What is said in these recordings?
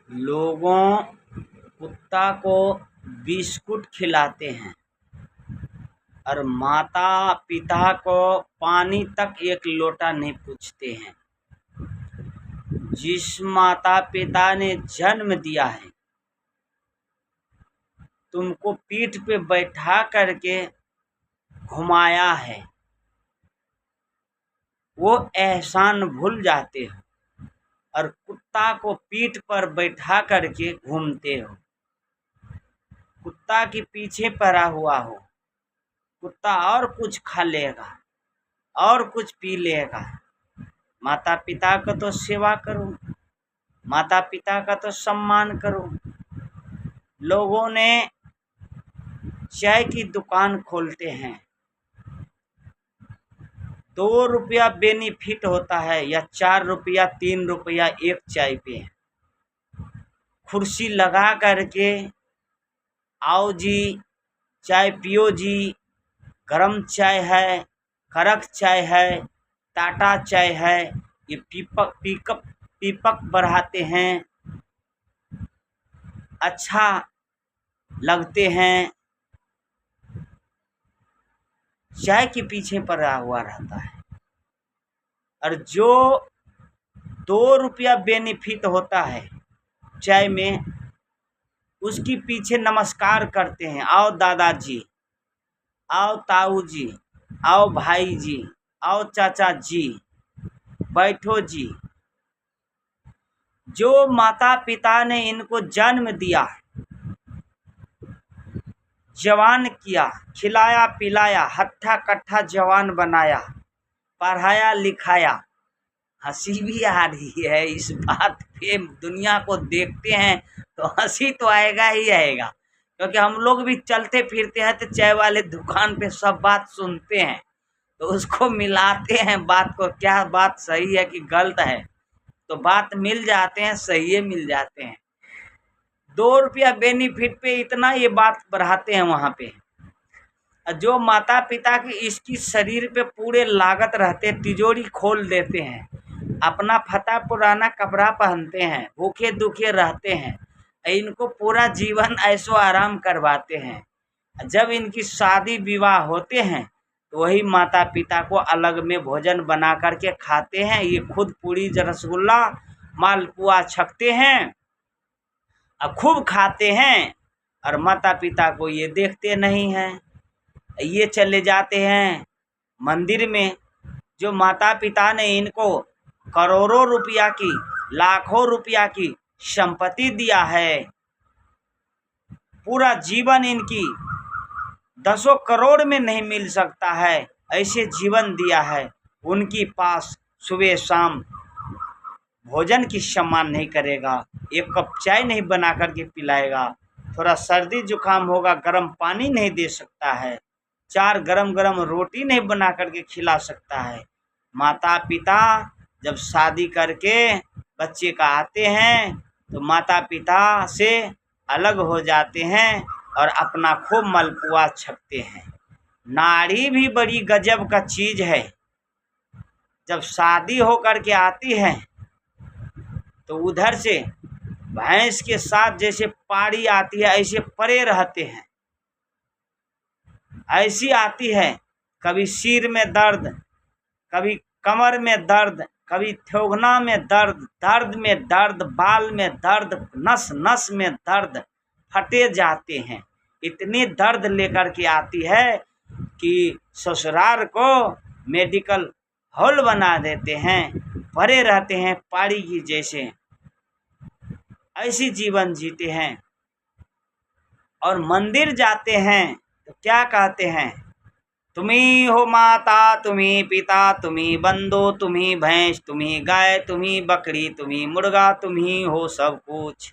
लोगों कुत्ता को बिस्कुट खिलाते हैं और माता पिता को पानी तक एक लोटा नहीं पूछते हैं। जिस माता पिता ने जन्म दिया है, तुमको पीठ पे बैठा करके घुमाया है, वो एहसान भूल जाते हो और कुत्ता को पीठ पर बैठा करके घूमते हो। कुत्ता के पीछे पड़ा हुआ हो, कुत्ता और कुछ खा लेगा और कुछ पी लेगा। माता पिता का तो सेवा करो, माता पिता का तो सम्मान करो। लोगों ने चाय की दुकान खोलते हैं, 2 रुपया बेनिफिट होता है या 4 रुपया 3 रुपया एक चाय पे। कुर्सी लगा करके आओ जी चाय पियो जी, गरम चाय है, कड़क चाय है, टाटा चाय है। ये पीपक बढ़ाते हैं, अच्छा लगते हैं। चाय के पीछे पड़ा हुआ रहता है और जो 2 रुपया बेनिफिट होता है चाय में, उसके पीछे नमस्कार करते हैं। आओ दादाजी, आओ ताऊ जी, आओ भाई जी, आओ चाचा जी, बैठो जी। जो माता पिता ने इनको जन्म दिया, जवान किया, खिलाया पिलाया, हट्ठा कट्ठा जवान बनाया, पढ़ाया लिखाया। हंसी भी आ रही है इस बात पे, दुनिया को देखते हैं तो हंसी तो आएगा ही आएगा, क्योंकि हम लोग भी चलते फिरते हैं तो चाय वाले दुकान पे सब बात सुनते हैं, तो उसको मिलाते हैं बात को, क्या बात सही है कि गलत है, तो बात मिल जाते हैं, सही मिल जाते हैं। 2 रुपया बेनिफिट पे इतना ये बात बढ़ाते हैं वहाँ पे। जो माता पिता की इसकी शरीर पे पूरे लागत रहते, तिजोरी खोल देते हैं, अपना फटा पुराना कपड़ा पहनते हैं, भूखे दुखे रहते हैं, इनको पूरा जीवन ऐशो आराम करवाते हैं। जब इनकी शादी विवाह होते हैं तो वही माता पिता को अलग में भोजन बना करके खाते हैं। ये खुद पूरी रसगुल्ला मालपुआ छकते हैं और खूब खाते हैं और माता पिता को ये देखते नहीं हैं। ये चले जाते हैं मंदिर में। जो माता पिता ने इनको करोड़ों रुपया की, लाखों रुपया की संपत्ति दिया है, पूरा जीवन इनकी 10 करोड़ में नहीं मिल सकता है, ऐसे जीवन दिया है, उनकी पास सुबह शाम भोजन की सम्मान नहीं करेगा, एक कप चाय नहीं बना करके पिलाएगा, थोड़ा सर्दी जुकाम होगा गर्म पानी नहीं दे सकता है, 4 गरम गरम रोटी नहीं बना करके खिला सकता है। माता पिता जब शादी करके बच्चे का आते हैं तो माता पिता से अलग हो जाते हैं और अपना खूब मालपुआ छकते हैं। नारी भी बड़ी गजब का चीज़ है। जब शादी हो करके आती है तो उधर से भैंस के साथ जैसे पाड़ी आती है ऐसे परे रहते हैं, ऐसी आती है। कभी सिर में दर्द, कभी कमर में दर्द, कभी थोगना में दर्द, दर्द में दर्द, बाल में दर्द, नस नस में दर्द, फटे जाते हैं। इतनी दर्द लेकर के आती है कि ससुराल को मेडिकल हॉल बना देते हैं, परे रहते हैं पाड़ी की जैसे, ऐसी जीवन जीते हैं। और मंदिर जाते हैं तो क्या कहते हैं, तुम्ही हो माता, तुम्ही पिता, तुम्ही बंदो, तुम्ही भैंस, तुम्ही गाय, तुम्ही बकरी, तुम्ही मुर्गा, तुम्ही हो सब कुछ।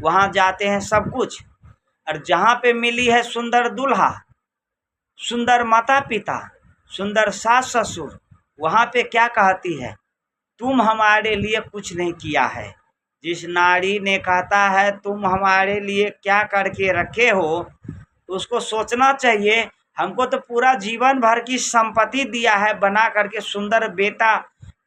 वहाँ जाते हैं सब कुछ। और जहाँ पे मिली है सुंदर दूल्हा, सुंदर माता पिता, सुंदर सास ससुर, वहाँ पे क्या कहती है, तुम हमारे लिए कुछ नहीं किया है। जिस नारी ने कहता है तुम हमारे लिए क्या करके रखे हो, तो उसको सोचना चाहिए, हमको तो पूरा जीवन भर की संपत्ति दिया है, बना करके सुंदर बेटा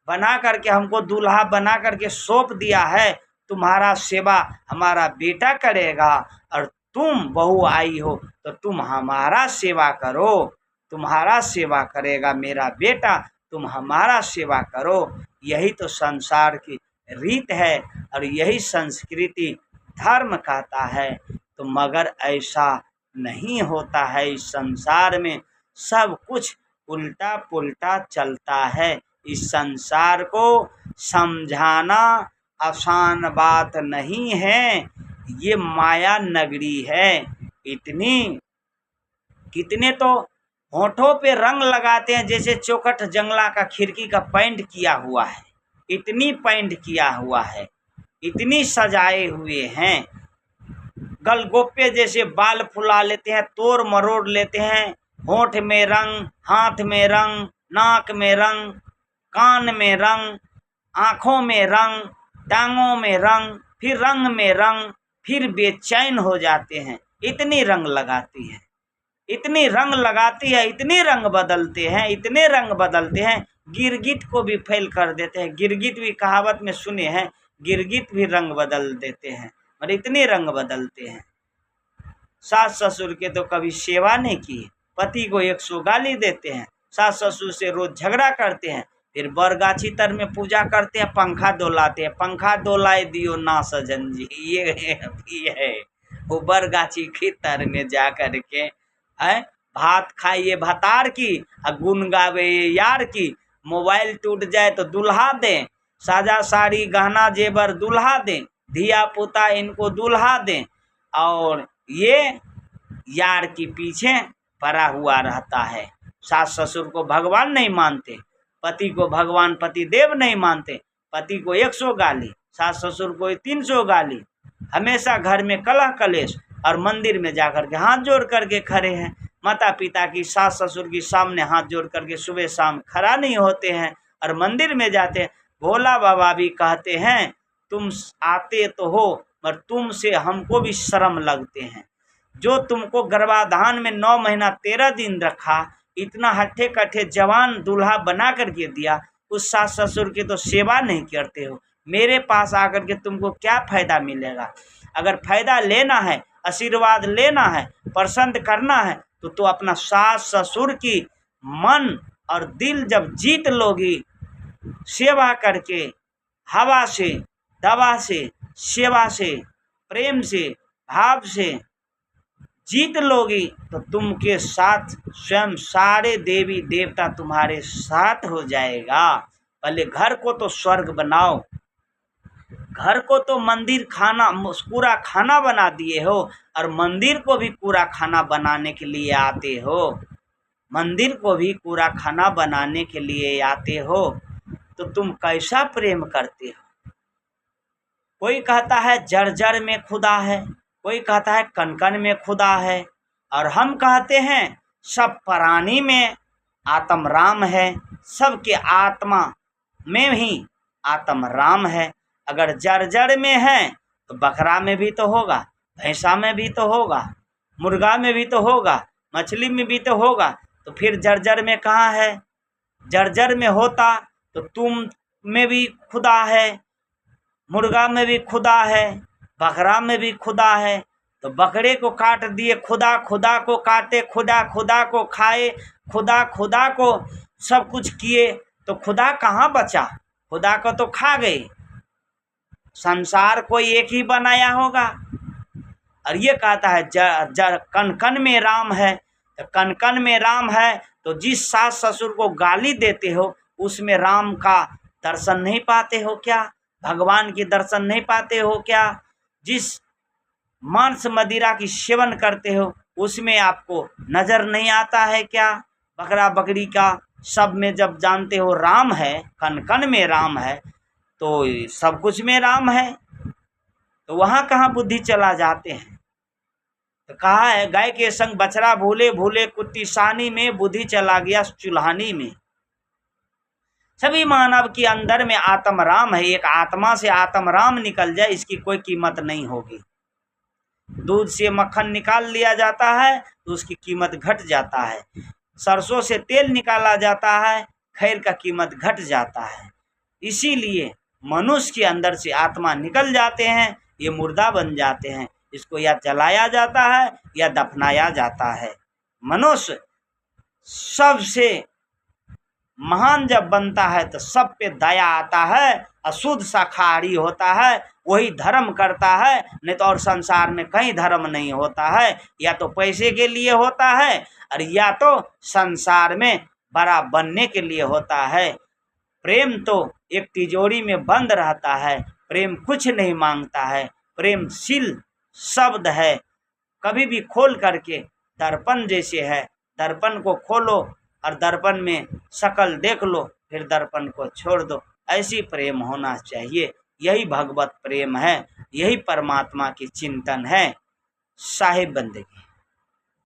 बना करके हमको दूल्हा बना करके सौंप दिया है, तुम्हारा सेवा हमारा बेटा करेगा, और तुम बहू आई हो तो तुम हमारा सेवा करो, तुम्हारा सेवा करेगा मेरा बेटा, तुम हमारा सेवा करो। यही तो संसार की रीत है और यही संस्कृति धर्म कहता है। तो मगर ऐसा नहीं होता है, इस संसार में सब कुछ उल्टा पुल्टा चलता है। इस संसार को समझाना आसान बात नहीं है, ये माया नगरी है। इतनी कितने तो होठों पे रंग लगाते हैं जैसे चौखट जंगला का खिड़की का पेंट किया हुआ है, इतनी पेंट किया हुआ है, इतनी सजाए हुए हैं। गलगोपे जैसे बाल फुला लेते हैं, तोड़ मरोड़ लेते हैं, होठ में रंग, हाथ में रंग, नाक में रंग, कान में रंग, आँखों में रंग, टांगों में रंग, फिर रंग में रंग, फिर बेचैन हो जाते हैं। इतनी रंग लगाती है, इतनी रंग लगाती है, इतने रंग बदलते हैं, इतने रंग बदलते हैं, गिरगिट को भी फेल कर देते हैं। गिरगिट भी कहावत में सुने हैं, गिरगिट भी रंग बदल देते हैं, और इतने रंग बदलते हैं। सास ससुर के तो कभी सेवा नहीं की, पति को 100 गाली देते हैं, सास ससुर से रोज झगड़ा करते हैं, फिर बरगाछी तर में पूजा करते हैं, पंखा डोलाते हैं, पंखा डोलाए दियो ना सजन जी, ये है वो बरगाछी की तर में जा कर के है भात खाइए भतार की, गुन गावे यार की, मोबाइल टूट जाए तो दुल्हा दें, साजा साड़ी गहना जेबर दुल्हा दें, धिया पुता इनको दुल्हा दें, और ये यार के पीछे पड़ा हुआ रहता है। सास ससुर को भगवान नहीं मानते, पति को भगवान पति देव नहीं मानते, पति को 100 गाली, सास ससुर को 300 गाली, हमेशा घर में कलह कलेश, और मंदिर में जाकर के हाथ जोड़ करके खड़े हैं। माता पिता की सास ससुर की सामने हाथ जोड़ करके सुबह शाम खड़ा नहीं होते हैं, और मंदिर में जाते हैं। भोला बाबा भी कहते हैं तुम आते तो हो पर तुमसे हमको भी शर्म लगते हैं, जो तुमको गर्भाधान में 9 महीना 13 दिन रखा, इतना हट्ठे कट्ठे जवान दूल्हा बना करके दिया, उस सास ससुर की तो सेवा नहीं करते हो। मेरे पास आकर के तुमको क्या फ़ायदा मिलेगा? अगर फ़ायदा लेना है, आशीर्वाद लेना है, पसंद करना है, तो अपना सास ससुर की मन और दिल जब जीत लोगी, सेवा करके, हवा से, दवा से, सेवा से, प्रेम से, भाव से जीत लोगी, तो तुमके साथ स्वयं सारे देवी देवता तुम्हारे साथ हो जाएगा। पहले घर को तो स्वर्ग बनाओ, घर को तो मंदिर खाना पूरा खाना बना दिए हो, और मंदिर को भी पूरा खाना बनाने के लिए आते हो, मंदिर को भी पूरा खाना बनाने के लिए आते हो, तो तुम कैसा प्रेम करते हो? कोई कहता है जड़ जड़ में खुदा है, कोई कहता है कण कण में खुदा है, और हम कहते हैं सब प्राणी में आत्म राम है, सबके आत्मा में ही आत्म राम है। अगर जड़ जड़ में है तो बकरा में भी तो होगा, भैंसा में भी तो होगा, मुर्गा में भी तो होगा, मछली में भी तो होगा, तो फिर जड़ जड़ में कहाँ है? जड़ जड़ में होता तो तुम में भी खुदा है, मुर्गा में भी खुदा है, बकरा में भी खुदा है, तो बकरे को काट दिए, खुदा खुदा को काटे, खुदा खुदा को खाए, खुदा खुदा को सब कुछ किए, तो खुदा कहाँ बचा? खुदा को तो खा गए। संसार कोई एक ही बनाया होगा। और ये कहता है जड़ कण कण में राम है, तो कण कण में राम है, तो जिस सास ससुर को गाली देते हो उसमें राम का दर्शन नहीं पाते हो क्या? भगवान के दर्शन नहीं पाते हो क्या? जिस मांस मदिरा की सेवन करते हो उसमें आपको नज़र नहीं आता है क्या? बकरा बकरी का सब में जब जानते हो राम है, कण कण में राम है, तो सब कुछ में राम है, तो वहाँ कहाँ बुद्धि चला जाते हैं? तो कहा है गाय के संग बछड़ा भूले भूले, कुत्ती सानी में बुद्धि चला गया चुल्हानी में। सभी मानव के अंदर में आत्म राम है, एक आत्मा से आत्म राम निकल जाए इसकी कोई कीमत नहीं होगी। दूध से मक्खन निकाल लिया जाता है तो उसकी कीमत घट जाता है, सरसों से तेल निकाला जाता है, खैर का कीमत घट जाता है। इसीलिए मनुष्य के अंदर से आत्मा निकल जाते हैं, ये मुर्दा बन जाते हैं। इसको या जलाया जाता है या दफनाया जाता है। मनुष्य सबसे महान जब बनता है तो सब पे दया आता है, अशुद्ध शाकाहारी होता है, वही धर्म करता है। नहीं तो और संसार में कहीं धर्म नहीं होता है, या तो पैसे के लिए होता है और या तो संसार में बड़ा बनने के लिए होता है। प्रेम तो एक तिजोरी में बंद रहता है, प्रेम कुछ नहीं मांगता है, प्रेम शील शब्द है, कभी भी खोल करके दर्पण जैसे है, दर्पण को खोलो और दर्पण में शक्ल देख लो, फिर दर्पण को छोड़ दो। ऐसी प्रेम होना चाहिए। यही भगवत प्रेम है, यही परमात्मा की चिंतन है। साहिब बंदगी।